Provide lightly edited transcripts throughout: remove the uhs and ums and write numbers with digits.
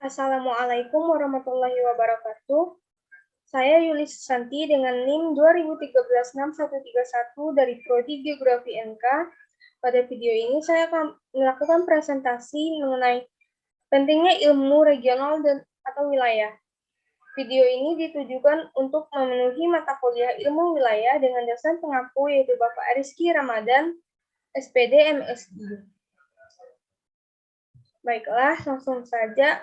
Assalamualaikum warahmatullahi wabarakatuh. Saya Yuli Susanti dengan NIM 2013-6131 dari Prodi Geografi NK. Pada video ini saya akan melakukan presentasi mengenai pentingnya ilmu regional atau wilayah. Video ini ditujukan untuk memenuhi mata kuliah ilmu wilayah dengan dosen pengampu yaitu Bapak Rizky Ramadan, SPD MSI. Baiklah, langsung saja.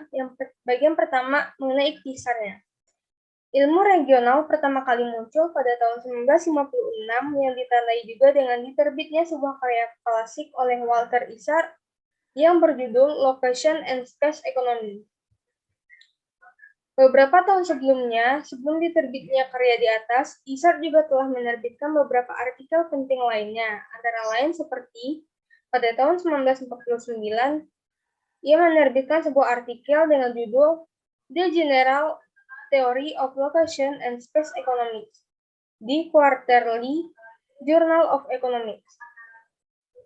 Bagian pertama mengenai ikhtisarnya. Ilmu regional pertama kali muncul pada tahun 1956 yang ditandai juga dengan diterbitnya sebuah karya klasik oleh Walter Isar yang berjudul Location and Space Economy. Beberapa tahun sebelumnya, sebelum diterbitnya karya di atas, Isar juga telah menerbitkan beberapa artikel penting lainnya, antara lain seperti pada tahun 1949, ia menerbitkan sebuah artikel dengan judul The General Theory of Location and Space Economics di Quarterly Journal of Economics.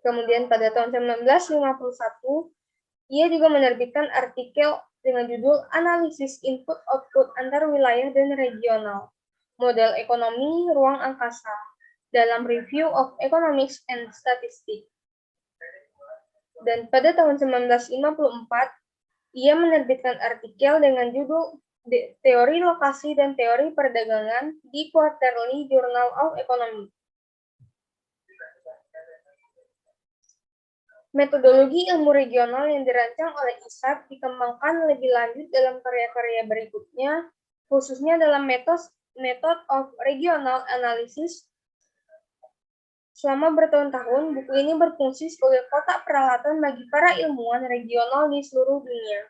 Kemudian pada tahun 1951, ia juga menerbitkan artikel dengan judul Analisis Input-Output Antar Wilayah dan Regional, Model Ekonomi Ruang Angkasa, dalam Review of Economics and Statistics. Dan pada tahun 1954, ia menerbitkan artikel dengan judul Teori Lokasi dan Teori Perdagangan di Quarterly Journal of Economics. Metodologi ilmu regional yang dirancang oleh Isar dikembangkan lebih lanjut dalam karya-karya berikutnya, khususnya dalam Method of Regional Analysis. Selama bertahun-tahun, buku ini berfungsi sebagai kotak peralatan bagi para ilmuwan regional di seluruh dunia,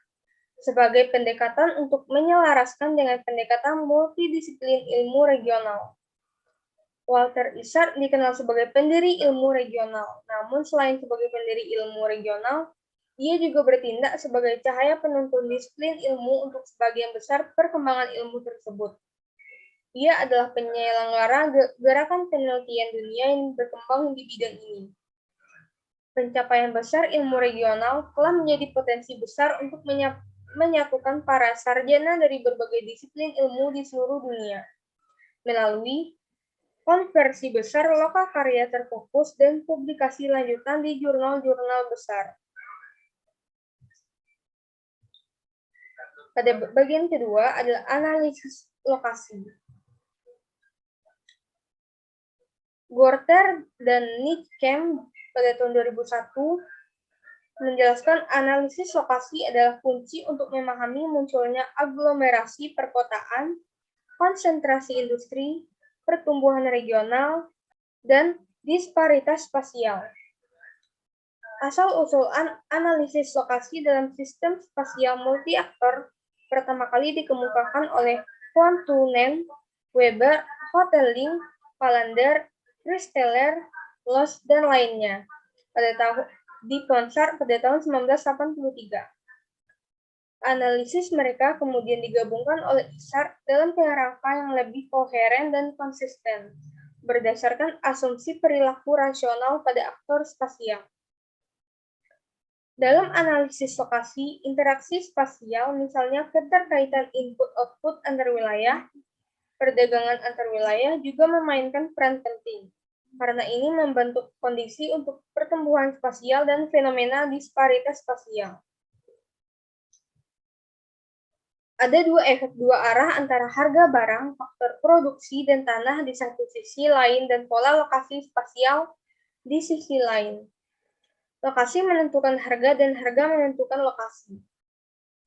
sebagai pendekatan untuk menyelaraskan dengan pendekatan multidisiplin ilmu regional. Walter Isar dikenal sebagai pendiri ilmu regional, namun selain sebagai pendiri ilmu regional, ia juga bertindak sebagai cahaya penuntun disiplin ilmu untuk sebagian besar perkembangan ilmu tersebut. Ia adalah penyelenggara gerakan penelitian dunia yang berkembang di bidang ini. Pencapaian besar ilmu regional telah menjadi potensi besar untuk menyatukan para sarjana dari berbagai disiplin ilmu di seluruh dunia, melalui konversi besar lokal karya terfokus dan publikasi lanjutan di jurnal-jurnal besar. Pada bagian kedua adalah analisis lokasi. Gorter dan Nitschke pada tahun 2001 menjelaskan analisis lokasi adalah kunci untuk memahami munculnya aglomerasi perkotaan, konsentrasi industri, pertumbuhan regional, dan disparitas spasial. Asal-usul analisis lokasi dalam sistem spasial multi-aktor pertama kali dikemukakan oleh Von Thunen, Weber, Hotelling, Palander, Christeller, Loss, dan lainnya di Ponsar pada tahun 1983. Analisis mereka kemudian digabungkan oleh Isar dalam kerangka yang lebih koheren dan konsisten, berdasarkan asumsi perilaku rasional pada aktor spasial. Dalam analisis lokasi, interaksi spasial, misalnya keterkaitan input-output antar wilayah, perdagangan antar wilayah juga memainkan peran penting, karena ini membentuk kondisi untuk pertumbuhan spasial dan fenomena disparitas spasial. Ada dua efek dua arah antara harga barang, faktor produksi, dan tanah di satu sisi lain dan pola lokasi spasial di sisi lain. Lokasi menentukan harga dan harga menentukan lokasi.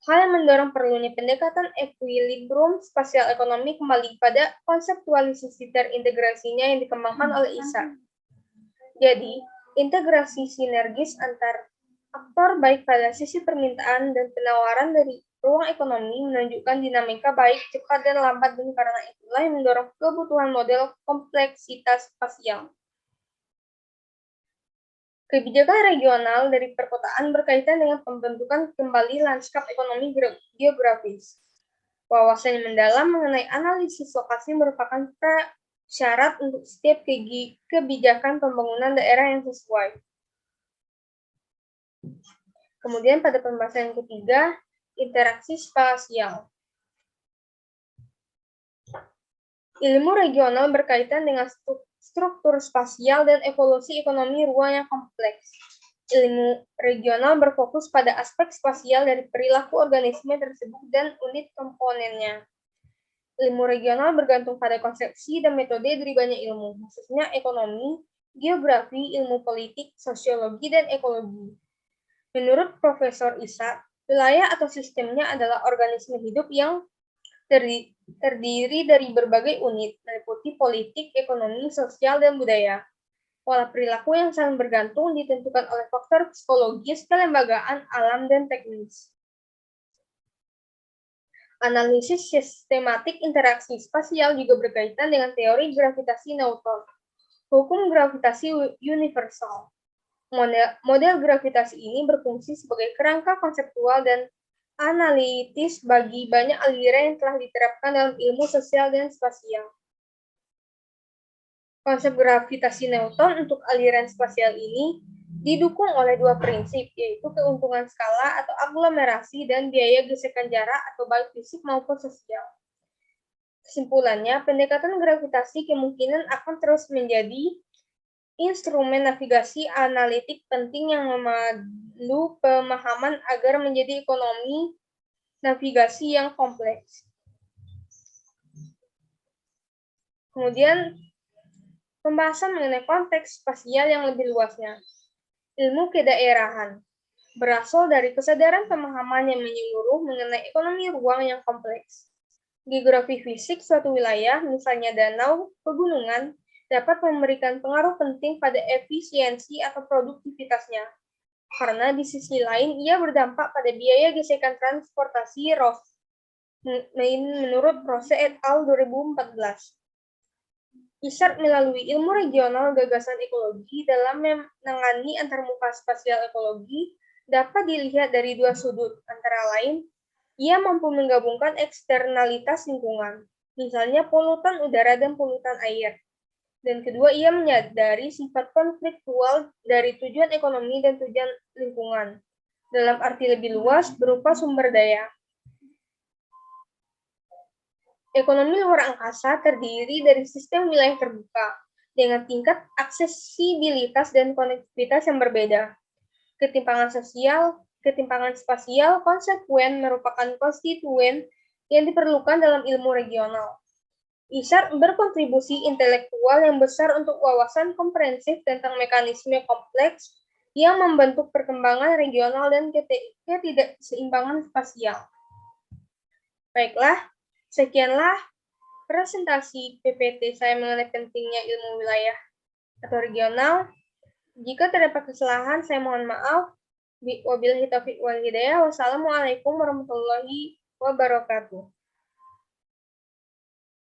Hal yang mendorong perlunya pendekatan equilibrium spasial ekonomi kembali pada konseptualisasi terintegrasinya yang dikembangkan oleh Isar. Jadi, integrasi sinergis antar aktor baik pada sisi permintaan dan penawaran dari ruang ekonomi menunjukkan dinamika baik, cepat, dan lambat, dan karena itulah yang mendorong kebutuhan model kompleksitas spasial. Kebijakan regional dari perkotaan berkaitan dengan pembentukan kembali lanskap ekonomi geografis. Wawasan yang mendalam mengenai analisis lokasi merupakan syarat untuk setiap kebijakan pembangunan daerah yang sesuai. Kemudian pada pembahasan yang ketiga, interaksi spasial. Ilmu regional berkaitan dengan struktur spasial dan evolusi ekonomi ruang yang kompleks. Ilmu regional berfokus pada aspek spasial dari perilaku organisme tersebut dan unit komponennya. Ilmu regional bergantung pada konsepsi dan metode dari banyak ilmu, khususnya ekonomi, geografi, ilmu politik, sosiologi, dan ekologi. Menurut Profesor Isa, wilayah atau sistemnya adalah organisme hidup yang terdiri dari berbagai unit, meliputi politik, ekonomi, sosial, dan budaya. Pola perilaku yang saling bergantung ditentukan oleh faktor psikologis, kelembagaan, alam, dan teknis. Analisis sistematik interaksi spasial juga berkaitan dengan teori gravitasi Newton, hukum gravitasi universal. Model gravitasi ini berfungsi sebagai kerangka konseptual dan analitis bagi banyak aliran yang telah diterapkan dalam ilmu sosial dan spasial. Konsep gravitasi Newton untuk aliran spasial ini didukung oleh dua prinsip, yaitu keuntungan skala atau aglomerasi dan biaya gesekan jarak atau baik fisik maupun sosial. Kesimpulannya, pendekatan gravitasi kemungkinan akan terus menjadi instrumen navigasi analitik penting yang memandu pemahaman agar menjadi ekonomi navigasi yang kompleks. Kemudian, pembahasan mengenai konteks spasial yang lebih luasnya. Ilmu kedaerahan berasal dari kesadaran pemahaman yang menyeluruh mengenai ekonomi ruang yang kompleks. Geografi fisik suatu wilayah, misalnya danau, pegunungan, dapat memberikan pengaruh penting pada efisiensi atau produktivitasnya. Karena di sisi lain, ia berdampak pada biaya gesekan transportasi ROS, menurut Rose et al. 2014. Isar melalui ilmu regional gagasan ekologi dalam menangani antarmuka spasial ekologi dapat dilihat dari dua sudut, antara lain, ia mampu menggabungkan eksternalitas lingkungan, misalnya polutan udara dan polutan air. Dan kedua, ia menyadari sifat konfliktual dari tujuan ekonomi dan tujuan lingkungan, dalam arti lebih luas berupa sumber daya. Ekonomi luar angkasa terdiri dari sistem wilayah terbuka, dengan tingkat aksesibilitas dan konektivitas yang berbeda. Ketimpangan spasial konsekuen merupakan konstituen yang diperlukan dalam ilmu regional. Isar berkontribusi intelektual yang besar untuk wawasan komprehensif tentang mekanisme kompleks yang membentuk perkembangan regional dan ketidakseimbangan spasial. Baiklah, sekianlah presentasi PPT saya mengenai pentingnya ilmu wilayah atau regional. Jika terdapat kesalahan, saya mohon maaf. Wabillahi taufiq wal hidayah. Wassalamualaikum warahmatullahi wabarakatuh.